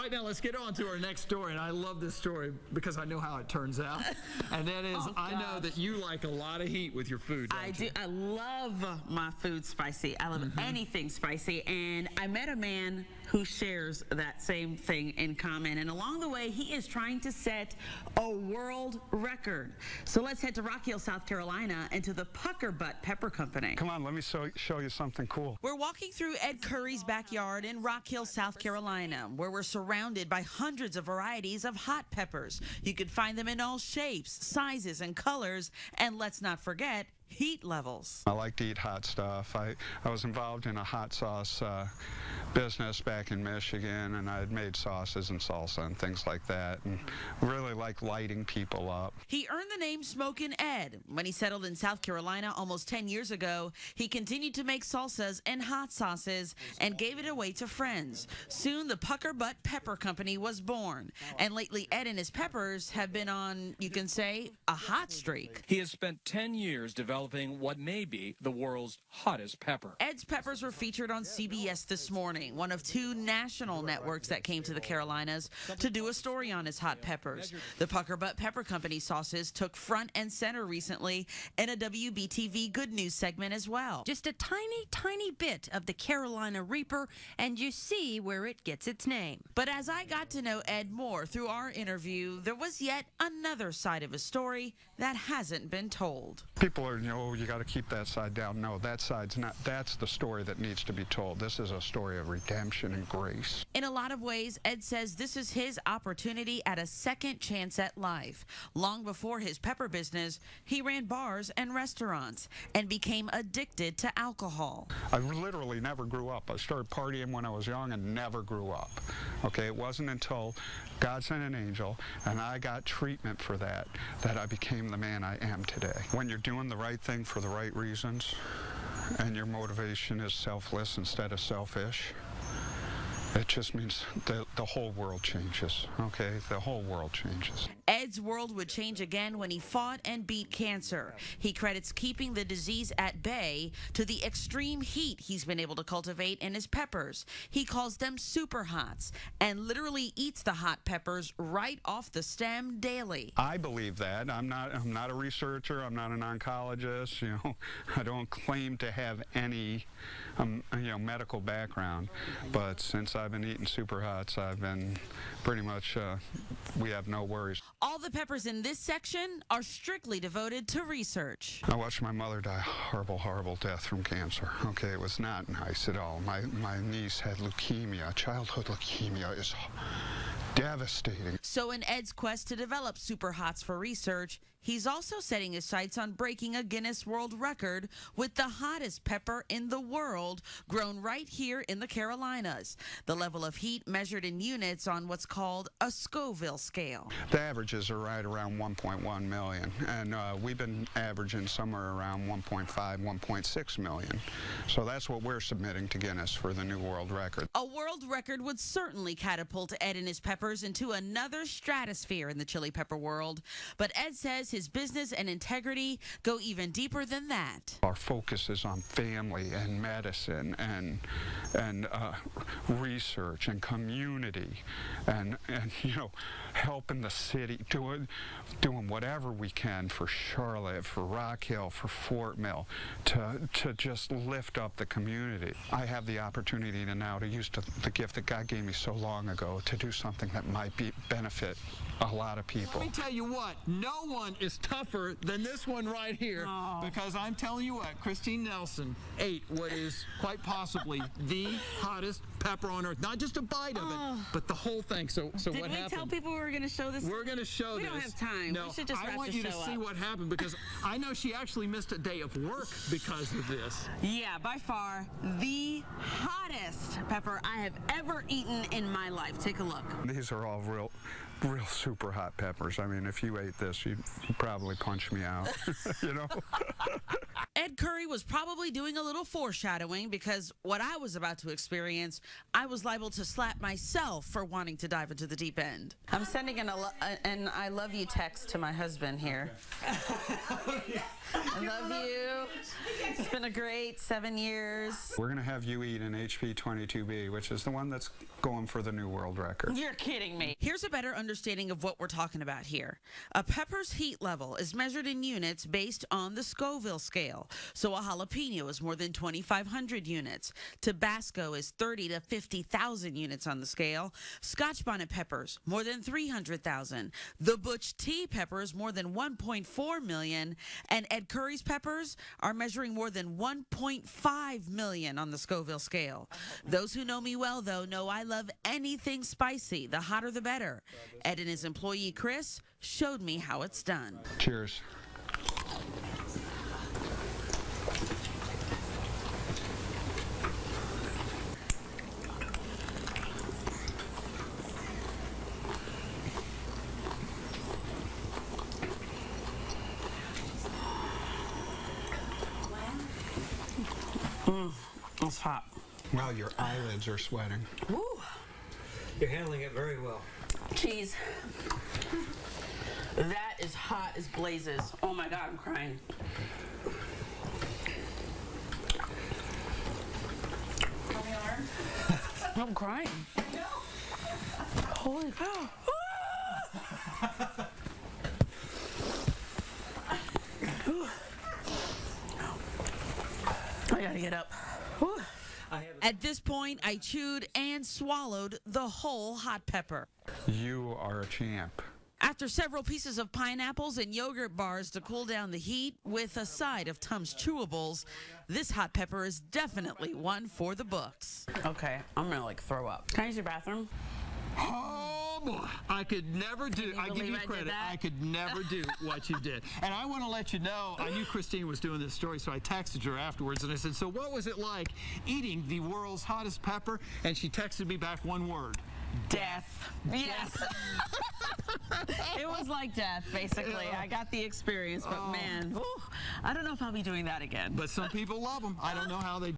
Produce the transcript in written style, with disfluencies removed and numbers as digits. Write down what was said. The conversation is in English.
right now, let's get on to our next story. And I love this story because I know how it turns out. And that is, I know that you like a lot of heat with your food, don't you? I love my food spicy. I love anything spicy. And I met a man who shares that same thing in common. And along the way, he is trying to set a world record. So let's head to Rock Hill, South Carolina, and to the Pucker Butt Pepper Company. Come on, let me show you something cool. We're walking through Ed Currie's backyard in Rock Hill, South Carolina, where we're surrounded by hundreds of varieties of hot peppers. You can find them in all shapes, sizes, and colors. And let's not forget heat levels. I like to eat hot stuff. I was involved in a hot sauce business back in Michigan, and I had made sauces and salsa and things like that, and really like lighting people up. He earned the name Smokin' Ed. When he settled in South Carolina almost 10 years ago, he continued to make salsas and hot sauces and gave it away to friends. Soon, the Pucker Butt Pepper Company was born, and lately Ed and his peppers have been on, you can say, a hot streak. He has spent 10 years developing what may be the world's hottest pepper. Ed's peppers were featured on CBS this morning, one of two national networks that came to the Carolinas to do a story on his hot peppers. The Pucker Butt Pepper Company sauces took front and center recently in a WBTV Good News segment as well. Just a tiny, tiny bit of the Carolina Reaper, and you see where it gets its name. But as I got to know Ed more through our interview, there was yet another side of his story that hasn't been told. People are, you got to keep that side down. No, that side's not. That's the story that needs to be told. This is a story of redemption and grace. In a lot of ways, Ed says this is his opportunity at a second chance at life. Long before his pepper business, he ran bars and restaurants and became addicted to alcohol. I literally never grew up. I started partying when I was young and never grew up. Okay, it wasn't until God sent an angel and I got treatment for that I became the man I am today. When you're doing the right thing for the right reasons and your motivation is selfless instead of selfish, it just means the whole world changes, okay? The whole world changes. Ed's world would change again when he fought and beat cancer. He credits keeping the disease at bay to the extreme heat he's been able to cultivate in his peppers. He calls them super hots and literally eats the hot peppers right off the stem daily. I believe that. I'm not a researcher. I'm not an oncologist. I don't claim to have any medical background, but since I've been eating super hots, I've been pretty much, we have no worries. All the peppers in this section are strictly devoted to research. I watched my mother die a horrible, horrible death from cancer. Okay, it was not nice at all. My niece had leukemia. Childhood leukemia is devastating. So in Ed's quest to develop super hots for research, he's also setting his sights on breaking a Guinness World Record with the hottest pepper in the world, grown right here in the Carolinas. The level of heat measured in units on what's called a Scoville scale. The averages are right around 1.1 million, and we've been averaging somewhere around 1.5, 1.6 million. So that's what we're submitting to Guinness for the new world record. A world record would certainly catapult Ed and his peppers into another stratosphere in the chili pepper world, but Ed says his business and integrity go even deeper than that. Our focus is on family and medicine and research and community and helping the city, doing whatever we can for Charlotte, for Rock Hill, for Fort Mill, to just lift up the community. I have the opportunity now to use the gift that God gave me so long ago to do something that might benefit a lot of people. Let me tell you what, no one is tougher than this one right here, because I'm telling you what, Christine Nelson ate what is quite possibly the hottest pepper on earth. Not just a bite of it, but the whole thing. So what happened? Did we tell people we were going to show this? We're going to show this. We don't have time. No, we should just I want you to see what happened, because I know she actually missed a day of work because of this. Yeah, by far the hottest pepper I have ever eaten in my life. Take a look. These are all real super hot peppers. I mean, if you ate this, you'd probably punch me out, Ed Currie was probably doing a little foreshadowing, because what I was about to experience I was liable to slap myself for wanting to dive into the deep end. I'm sending an I love you text to my husband here. I love you. It's been a great 7 years. We're going to have you eat an HP 22B, which is the one that's going for the new world record. You're kidding me. Here's a better understanding of what we're talking about here. A pepper's heat level is measured in units based on the Scoville scale. So a jalapeno is more than 2,500 units. Tabasco is 30 to 50,000 units on the scale. Scotch bonnet peppers, more than 300,000. The Butch Tea pepper is more than 1.4 million. And Ed Currie's peppers are measuring more than 1.5 million on the Scoville scale. Those who know me well, though, know I love anything spicy. The hotter, the better. Ed and his employee, Chris, showed me how it's done. Cheers. It's hot. Wow, your eyelids are sweating. Woo. You're handling it very well. Cheese. That is hot as blazes. Oh my God, I'm crying. I'm crying. Holy cow. I gotta get up. Whew. At this point, I chewed and swallowed the whole hot pepper. You are a champ. After several pieces of pineapples and yogurt bars to cool down the heat with a side of Tums Chewables, this hot pepper is definitely one for the books. Okay, I'm gonna like throw up. Can I use your bathroom? Oh boy, I could never do. I give believe you I did credit. that? I could never do what you did. And I want to let you know, I knew Christine was doing this story, so I texted her afterwards and I said, "So what was it like eating the world's hottest pepper?" And she texted me back one word: Death. Yes. It was like death, basically. I got the experience, but man, whew, I don't know if I'll be doing that again. But some people love them. I don't know how they.